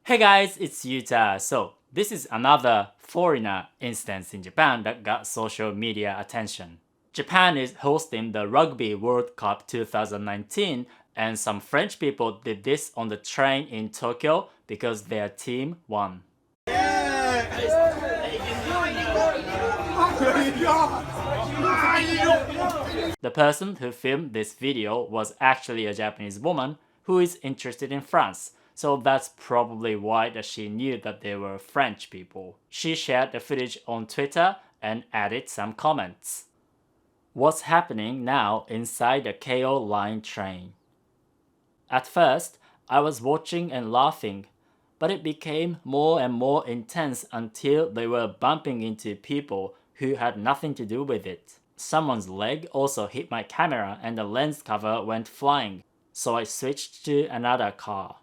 Hey guys, it's Yuta. So, this is another foreigner instance in Japan that got social media attention. Japan is hosting the Rugby World Cup 2019, and some French people did this on the train in Tokyo because their team won. The person who filmed this video was actually a Japanese woman who is interested in France, so that's probably why that she knew that they were French people. She shared the footage on Twitter and added some comments. What's happening now inside the KO line train? At first, I was watching and laughing, but it became more and more intense until they were bumping into people who had nothing to do with it. Someone's leg also hit my camera and the lens cover went flying, so I switched to another car.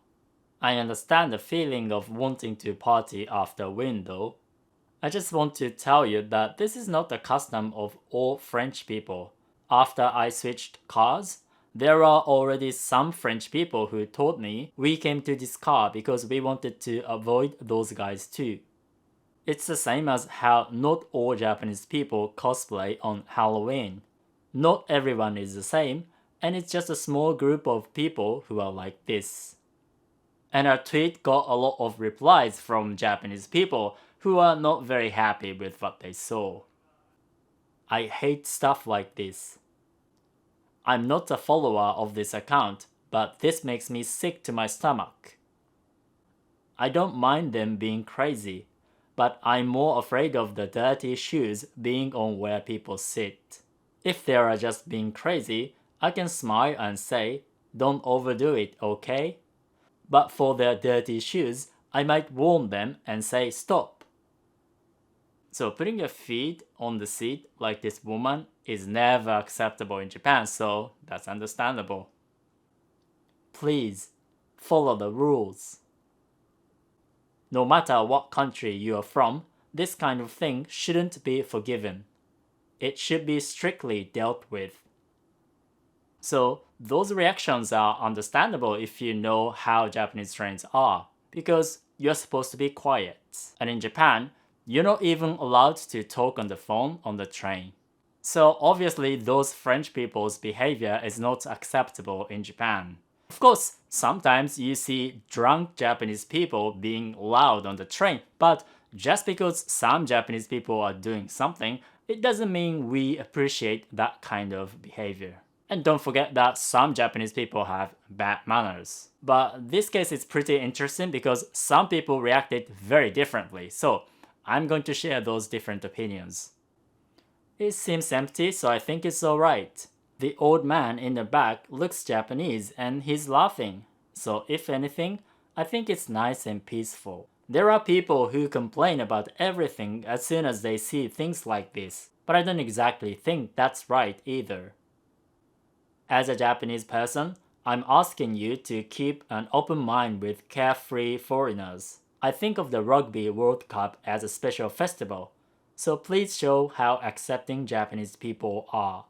I understand the feeling of wanting to party after a win though. I just want to tell you that this is not the custom of all French people. After I switched cars, there are already some French people who told me we came to this car because we wanted to avoid those guys too. It's the same as how not all Japanese people cosplay on Halloween. Not everyone is the same, and it's just a small group of people who are like this. And our tweet got a lot of replies from Japanese people who are not very happy with what they saw. I hate stuff like this. I'm not a follower of this account, but this makes me sick to my stomach. I don't mind them being crazy, but I'm more afraid of the dirty shoes being on where people sit. If they are just being crazy, I can smile and say, don't overdo it, okay? But for their dirty shoes, I might warn them and say stop. So putting your feet on the seat like this woman is never acceptable in Japan, so that's understandable. Please, follow the rules. No matter what country you are from, this kind of thing shouldn't be forgiven. It should be strictly dealt with. So those reactions are understandable if you know how Japanese trains are, because you're supposed to be quiet. And in Japan, you're not even allowed to talk on the phone on the train. So obviously those French people's behavior is not acceptable in Japan. Of course, sometimes you see drunk Japanese people being loud on the train, but just because some Japanese people are doing something, it doesn't mean we appreciate that kind of behavior. And don't forget that some Japanese people have bad manners. But this case is pretty interesting because some people reacted very differently, so I'm going to share those different opinions. It seems empty, so I think it's alright. The old man in the back looks Japanese and he's laughing. So if anything, I think it's nice and peaceful. There are people who complain about everything as soon as they see things like this, but I don't exactly think that's right either. As a Japanese person, I'm asking you to keep an open mind with carefree foreigners. I think of the Rugby World Cup as a special festival, so please show how accepting Japanese people are.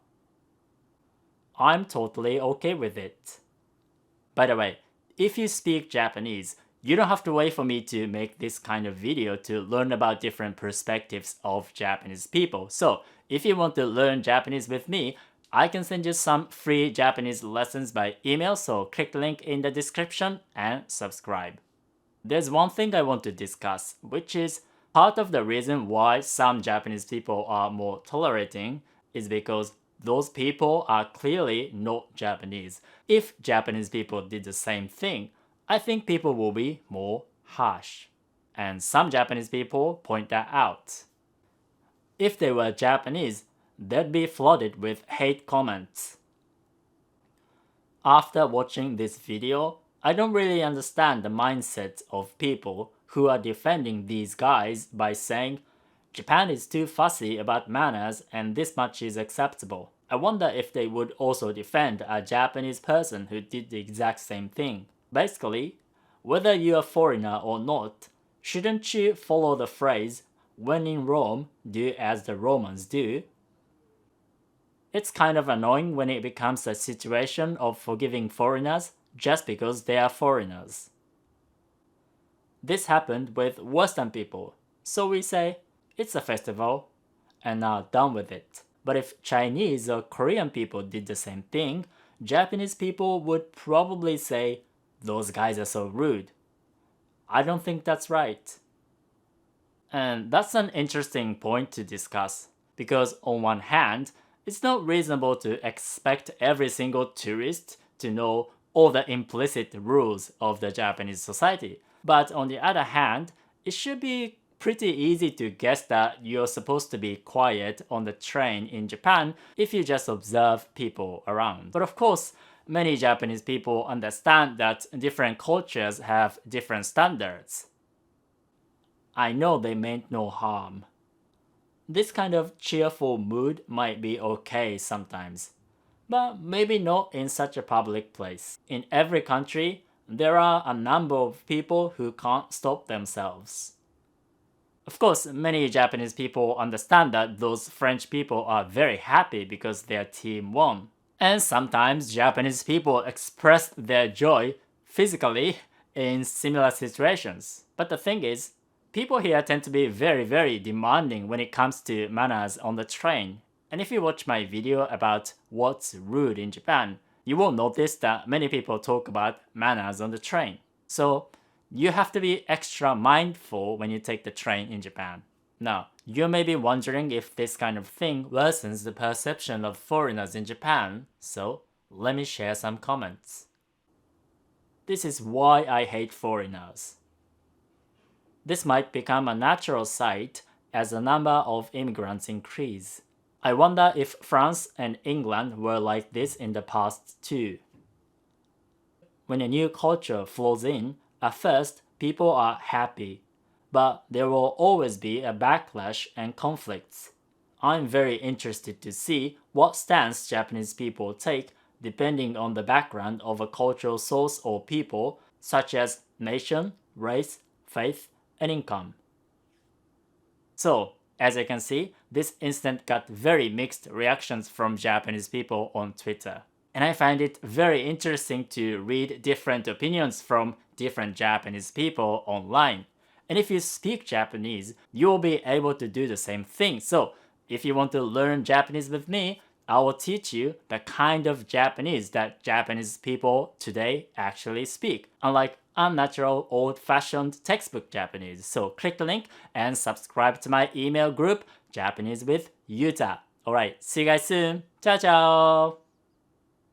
I'm totally okay with it. By the way, if you speak Japanese, you don't have to wait for me to make this kind of video to learn about different perspectives of Japanese people. So, if you want to learn Japanese with me, I can send you some free Japanese lessons by email, so click the link in the description and subscribe. There's one thing I want to discuss, which is part of the reason why some Japanese people are more tolerating is because those people are clearly not Japanese. If Japanese people did the same thing, I think people will be more harsh. And some Japanese people point that out. If they were Japanese, they'd be flooded with hate comments. After watching this video, I don't really understand the mindset of people who are defending these guys by saying Japan is too fussy about manners and this much is acceptable. I wonder if they would also defend a Japanese person who did the exact same thing. Basically, whether you're a foreigner or not, shouldn't you follow the phrase, when in Rome, do as the Romans do? It's kind of annoying when it becomes a situation of forgiving foreigners just because they are foreigners. This happened with Western people, so we say, it's a festival, and are done with it. But if Chinese or Korean people did the same thing, Japanese people would probably say, those guys are so rude. I don't think that's right. And that's an interesting point to discuss, because on one hand, it's not reasonable to expect every single tourist to know all the implicit rules of the Japanese society. But on the other hand, it should be pretty easy to guess that you're supposed to be quiet on the train in Japan if you just observe people around. But of course, many Japanese people understand that different cultures have different standards. I know they meant no harm. This kind of cheerful mood might be okay sometimes, but maybe not in such a public place. In every country, there are a number of people who can't stop themselves. Of course, many Japanese people understand that those French people are very happy because their team won. And sometimes Japanese people express their joy physically in similar situations. But the thing is, people here tend to be very demanding when it comes to manners on the train. And if you watch my video about what's rude in Japan, you will notice that many people talk about manners on the train. So you have to be extra mindful when you take the train in Japan. Now, you may be wondering if this kind of thing worsens the perception of foreigners in Japan, so let me share some comments. This is why I hate foreigners. This might become a natural sight as the number of immigrants increase. I wonder if France and England were like this in the past too. When a new culture flows in, at first people are happy, but there will always be a backlash and conflicts. I'm very interested to see what stance Japanese people take depending on the background of a cultural source or people, such as nation, race, faith, and income. So, as you can see, this incident got very mixed reactions from Japanese people on Twitter. And I find it very interesting to read different opinions from different Japanese people online. And if you speak Japanese, you will be able to do the same thing. So, if you want to learn Japanese with me, I will teach you the kind of Japanese that Japanese people today actually speak, unlike unnatural old-fashioned textbook Japanese. So click the link and subscribe to my email group, Japanese with Yuta. Alright, see you guys soon. Ciao ciao!